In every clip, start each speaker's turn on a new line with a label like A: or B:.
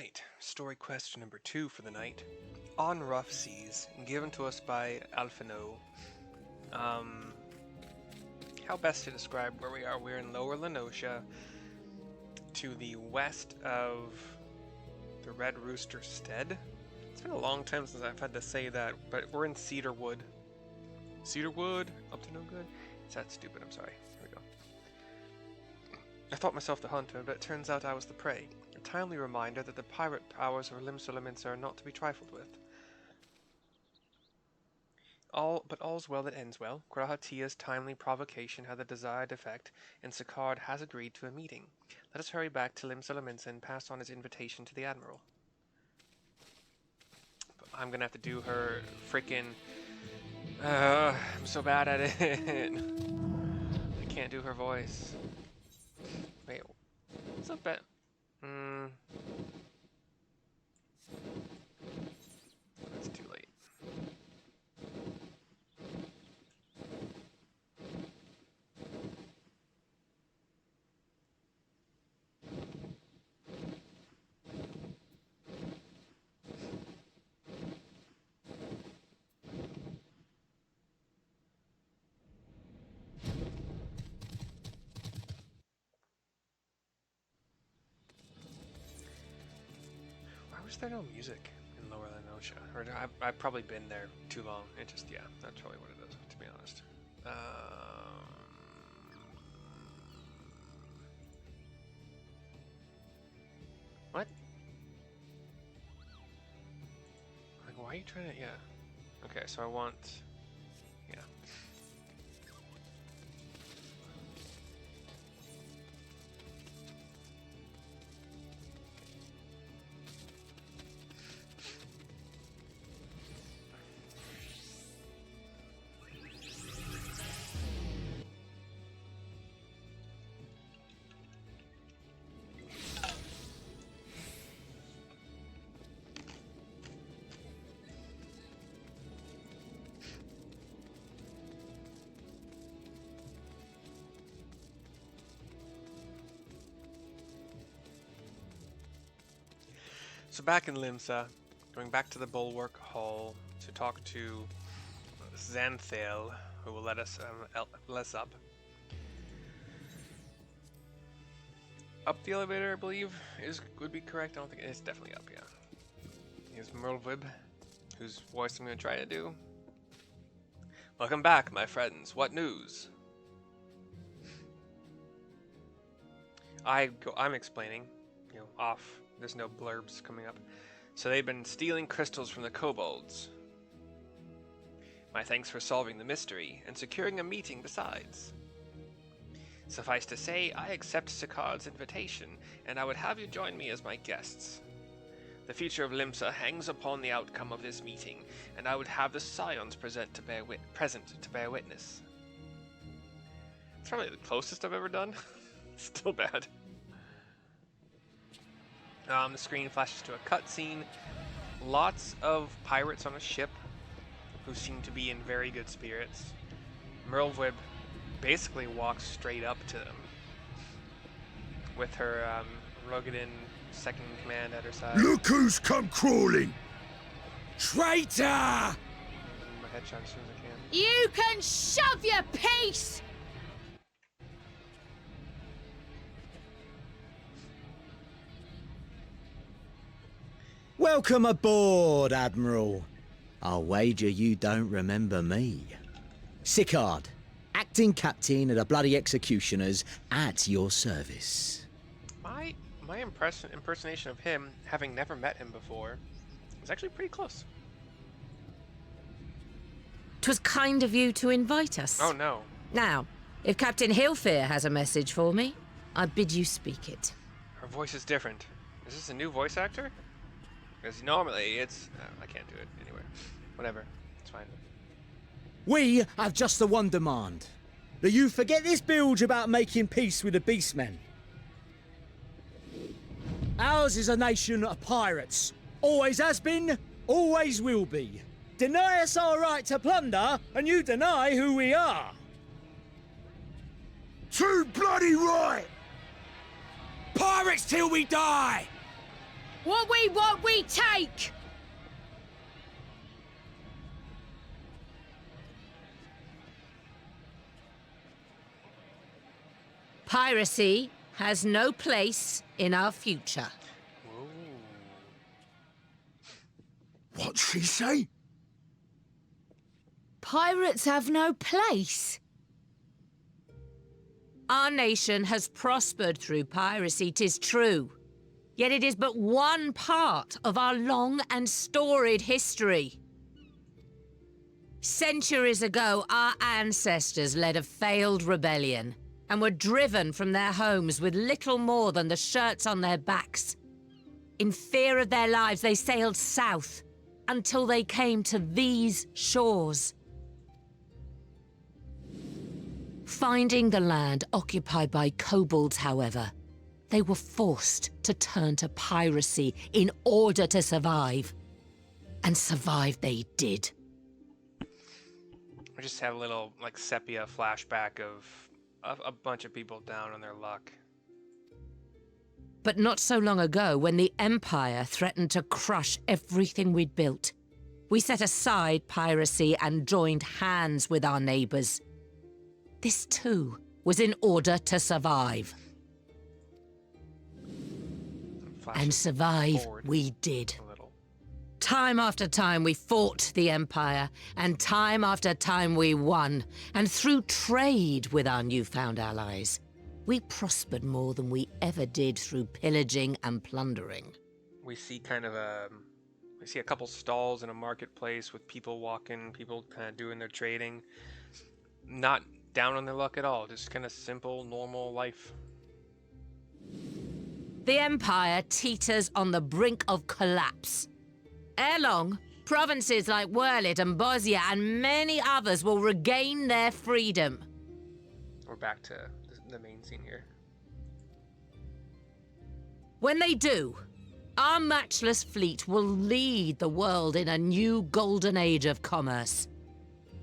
A: Alright, story quest number 2 for the night. On Rough Seas, given to us by Alphino. How best to describe where we are? We're in Lower Lenosha, to the west of the Red Rooster Stead. It's been a long time since I've had to say that, but we're in Cedarwood. Cedarwood? Up to no good? Is that stupid? I'm sorry. Here we go. I thought myself the hunter, but it turns out I was the prey. A timely reminder that the pirate powers of Limsa are not to be trifled with. But all's well that ends well. Grahatia's timely provocation had the desired effect, and Sicard has agreed to a meeting. Let us hurry back to Limsa and pass on his invitation to the Admiral. But I'm gonna have to do her freaking... I'm so bad at it. I can't do her voice. Wait, what's up, bet? That's too late. Why was there no music in Lower Lenosha? Or I've probably been there too long. It just, yeah, that's probably what it is, to be honest. What? Like, why are you trying to, yeah. Okay, so I want, yeah. So back in Limsa, going back to the Bulwark Hall to talk to Xanthale, who will let us up. Up the elevator, I believe, would be correct. I don't think it's definitely up. Yeah. Here's Merlwyb, whose voice I'm going to try to do. Welcome back, my friends. What news? I'm explaining, off. There's no blurbs coming up. So they've been stealing crystals from the kobolds. My thanks for solving the mystery, and securing a meeting besides. Suffice to say, I accept Sicard's invitation, and I would have you join me as my guests. The future of Limsa hangs upon the outcome of this meeting, and I would have the Scions present to bear witness. It's probably the closest I've ever done. Still bad. The screen flashes to a cutscene. Lots of pirates on a ship who seem to be in very good spirits. Merlwyb basically walks straight up to them with her Rogadin second in command at her side.
B: Look who's come crawling! Traitor!
A: My headshot as soon as I can.
C: You can shove your piece!
D: Welcome aboard, Admiral. I'll wager you don't remember me. Sicard, acting captain of the bloody executioners, at your service.
A: My impersonation of him, having never met him before, was actually pretty close.
C: 'Twas kind of you to invite us.
A: Oh no.
C: Now, if Captain Hillfear has a message for me, I bid you speak it.
A: Her voice is different. Is this a new voice actor? Because normally it's... I can't do it anyway. Whatever. It's fine.
D: We have just the one demand. That you forget this bilge about making peace with the beastmen. Ours is a nation of pirates. Always has been, always will be. Deny us our right to plunder, and you deny who we are.
B: Too bloody right!
D: Pirates till we die!
C: What we want, we take! Piracy has no place in our future.
A: Whoa.
B: What'd she say?
C: Pirates have no place. Our nation has prospered through piracy, 'tis true. Yet it is but one part of our long and storied history. Centuries ago, our ancestors led a failed rebellion and were driven from their homes with little more than the shirts on their backs. In fear of their lives, they sailed south until they came to these shores. Finding the land occupied by kobolds, however, they were forced to turn to piracy in order to survive. And survive they did.
A: I just have a little, like, sepia flashback of a bunch of people down on their luck.
C: But not so long ago, when the Empire threatened to crush everything we'd built, we set aside piracy and joined hands with our neighbors. This, too, was in order to survive. And survive we did. Time after time we fought the Empire, and time after time we won. And through trade with our newfound allies, we prospered more than we ever did through pillaging and plundering.
A: We see we see a couple stalls in a marketplace with people walking, people kind of doing their trading. Not down on their luck at all, just kind of simple, normal life.
C: The Empire teeters on the brink of collapse. Ere long, provinces like Merlwyb and Bosnia and many others will regain their freedom.
A: We're back to the main scene here.
C: When they do, our matchless fleet will lead the world in a new golden age of commerce.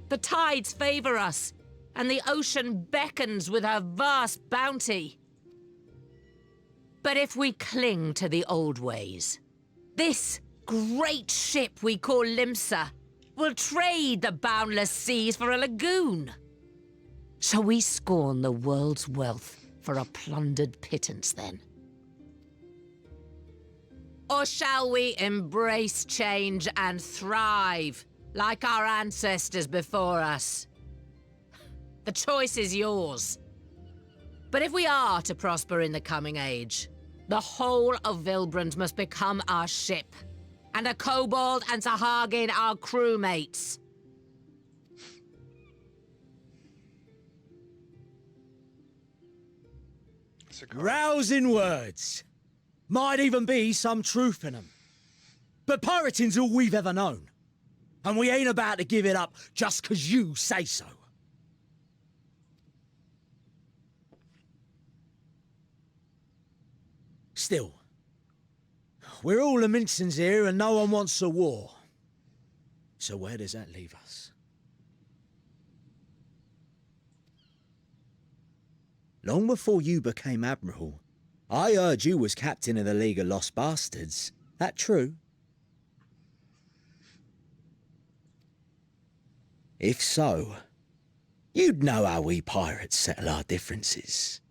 C: The tides favor us, and the ocean beckons with her vast bounty. But if we cling to the old ways, this great ship we call Limsa will trade the boundless seas for a lagoon. Shall we scorn the world's wealth for a plundered pittance, then? Or shall we embrace change and thrive, like our ancestors before us? The choice is yours. But if we are to prosper in the coming age, the whole of Vilbrand must become our ship, and a kobold and Sahagin our crewmates.
D: Rousing words. Might even be some truth in them. But pirating's all we've ever known. And we ain't about to give it up just 'cause you say so. Still, we're all the Mincins here and no one wants a war. So where does that leave us? Long before you became Admiral, I heard you was captain of the League of Lost Bastards. That true? If so, you'd know how we pirates settle our differences.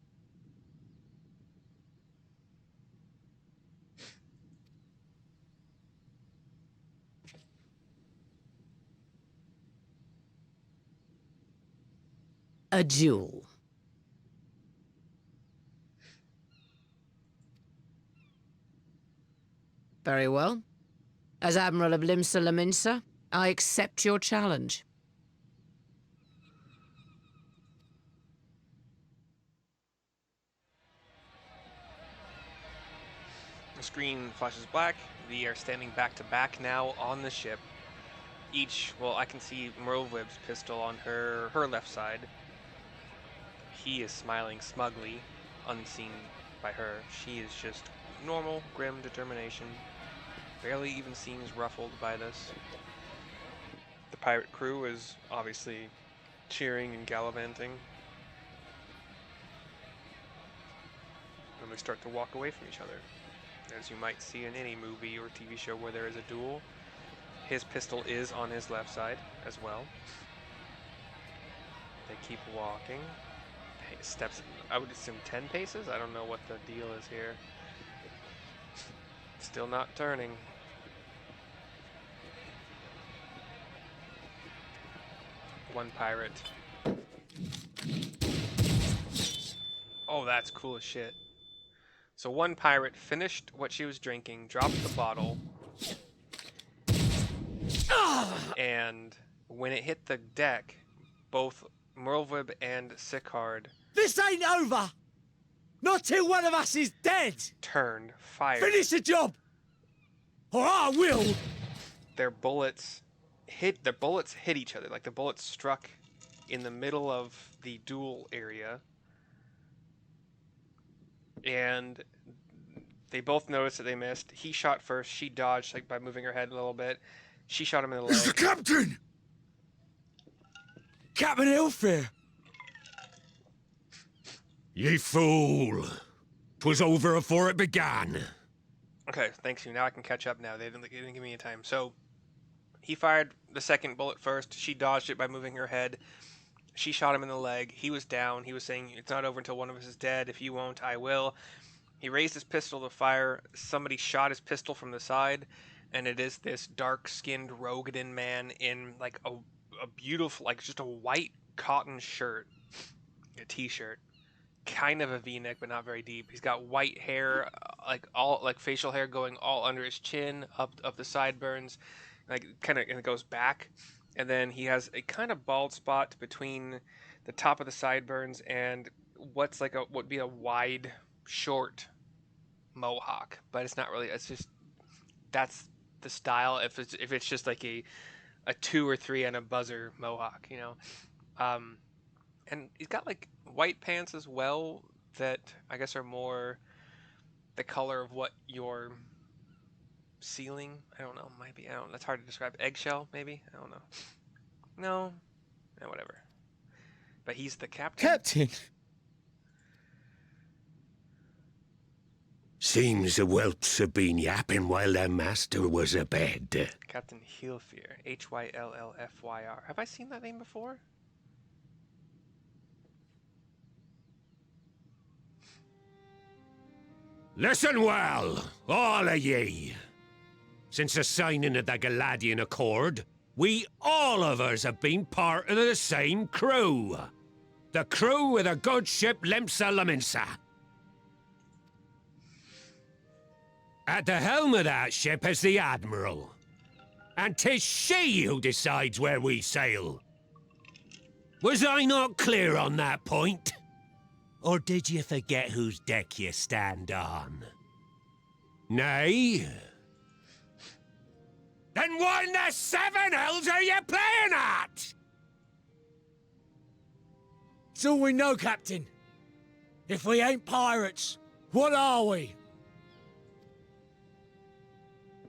C: A duel. Very well. As Admiral of Limsa Laminsa, I accept your challenge.
A: The screen flashes black. We are standing back to back now on the ship. I can see Merlwyb's pistol on her left side. He is smiling smugly, unseen by her. She is just normal, grim determination. Barely even seems ruffled by this. The pirate crew is obviously cheering and gallivanting. And we start to walk away from each other. as you might see in any movie or TV show where there is a duel. His pistol is on his left side as well. They keep walking. Steps, I would assume 10 paces? I don't know what the deal is here. Still not turning. One pirate. Oh, that's cool as shit. So one pirate finished what she was drinking, dropped the bottle, and when it hit the deck, both Merlwyb and Sicard
D: This ain't over! Not till one of us is dead!
A: turned, fired.
D: Finish the job! Or I will!
A: Their bullets hit each other. Like the bullets struck in the middle of the duel area. And they both noticed that they missed. He shot first. She dodged, like, by moving her head a little bit. She shot him in the leg.
B: Mr. Captain!
D: Captain Elfair!
B: Ye fool! 'Twas over afore it began.
A: Okay, thanks you. Now I can catch up now. They didn't give me any time. So, he fired the second bullet first. She dodged it by moving her head. She shot him in the leg. He was down. He was saying, it's not over until one of us is dead. If you won't, I will. He raised his pistol to fire. Somebody shot his pistol from the side, and it is this dark-skinned Rogadin man in, like, a beautiful, like, just a white cotton shirt. A t-shirt. Kind of a v-neck, but not very deep. He's got white hair, like facial hair going all under his chin, up the sideburns, like, kind of, and it goes back. And then he has a kind of bald spot between the top of the sideburns and what's like what would be a wide, short mohawk. But it's not really. It's just that's the style. If it's just like a 2 or 3 and a buzzer mohawk, you know. And he's got like white pants as well that I guess are more the color of what your ceiling, I don't know, might be, I don't know, that's hard to describe. Eggshell, maybe? I don't know. No, whatever. But he's the captain.
D: Captain!
B: Seems the whelps have been yapping while their master was abed.
A: Captain Hylfir. Hylfyr. Have I seen that name before?
B: Listen well, all of ye. Since the signing of the Galadian Accord, we all of us have been part of the same crew. The crew of the good ship Lemsa Laminsa. At the helm of that ship is the Admiral. And 'tis she who decides where we sail. Was I not clear on that point? Or did you forget whose deck you stand on? Nay? Then what in the 7 hells are you playing at?
D: It's all we know, Captain. If we ain't pirates, what are we?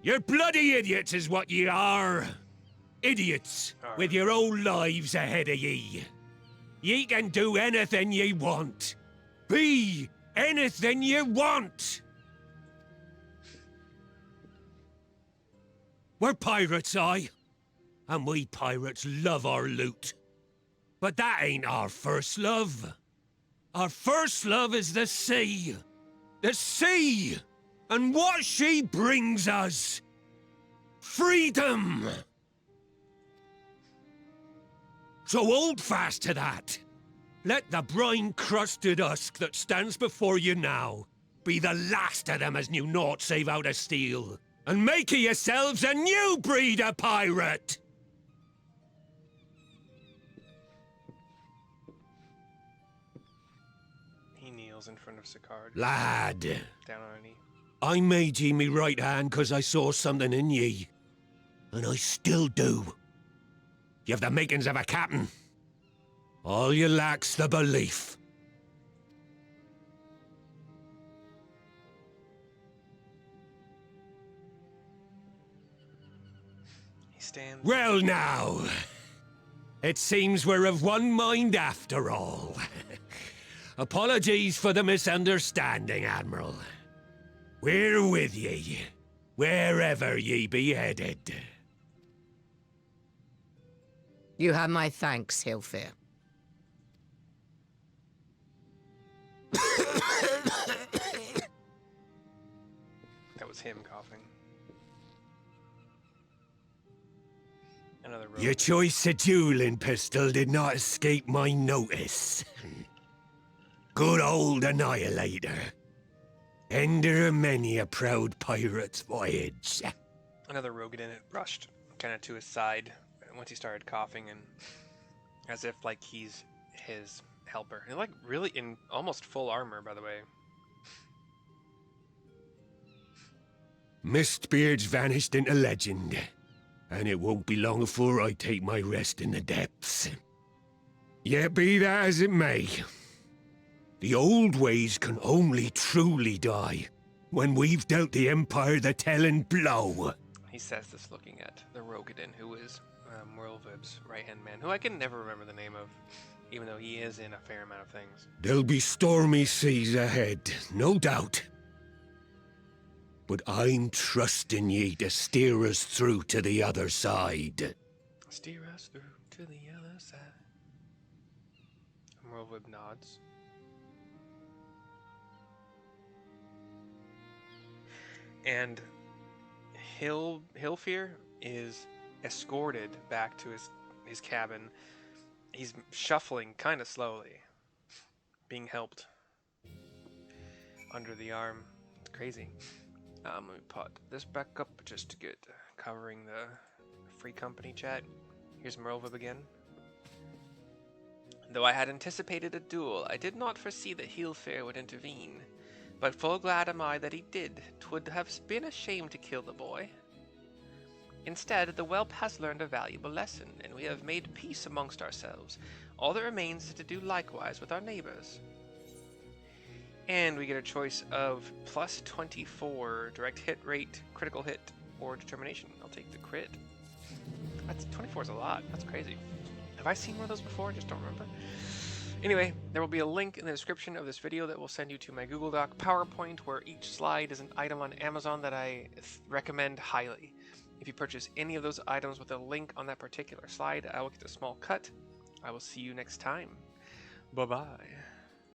B: You're bloody idiots is what ye are. Idiots with your own lives ahead of ye. Ye can do anything ye want. Be anything ye want. We're pirates, aye. And we pirates love our loot. But that ain't our first love. Our first love is the sea. The sea! And what she brings us. Freedom! So hold fast to that. Let the brine-crusted husk that stands before you now be the last of them as knew naught save out of steel. And make of yourselves a new breed of pirate!
A: He kneels in front of Sicard.
B: Lad,
A: Down on a knee.
B: I made ye me right hand 'cause I saw something in ye. And I still do. You have the makings of a captain. All you lack's the belief.
A: He stands.
B: Well now, it seems we're of one mind after all. Apologies for the misunderstanding, Admiral. We're with ye, wherever ye be headed.
C: You have my thanks, Hilfir.
A: That was him coughing. Another rogue.
B: Your choice of dueling pistol did not escape my notice. Good old Annihilator. Ender of many a proud pirate's voyage.
A: Another rogue in it rushed kind of to his side once he started coughing, and as if like he's his helper. And like really in almost full armor, by the way.
B: Mistbeard's vanished into legend, and it won't be long before I take my rest in the depths. Yet be that as it may, the old ways can only truly die when we've dealt the Empire the telling blow.
A: He says this looking at the Rogadin, who is Merlwyb's right-hand man, who I can never remember the name of, even though he is in a fair amount of things.
B: There'll be stormy seas ahead, no doubt. But I'm trusting ye to steer us through to the other side.
A: Steer us through to the other side. Merlwyb nods. And Hilfir is escorted back to his cabin. He's shuffling kind of slowly, being helped under the arm. It's crazy. Let me put this back up just to get covering the free company chat. Here's Merlwyb again. Though I had anticipated a duel, I did not foresee that Hilfir would intervene. But full glad am I that he did. 'Twould have been a shame to kill the boy. Instead, the whelp has learned a valuable lesson, and we have made peace amongst ourselves. All that remains is to do likewise with our neighbors. And we get a choice of plus 24 direct hit rate, critical hit, or determination. I'll take the crit. That's 24 is a lot. That's crazy. Have I seen one of those before? I just don't remember. Anyway, there will be a link in the description of this video that will send you to my Google Doc PowerPoint, where each slide is an item on Amazon that I recommend highly. If you purchase any of those items with a link on that particular slide, I will get a small cut. I will see you next time. Bye-bye.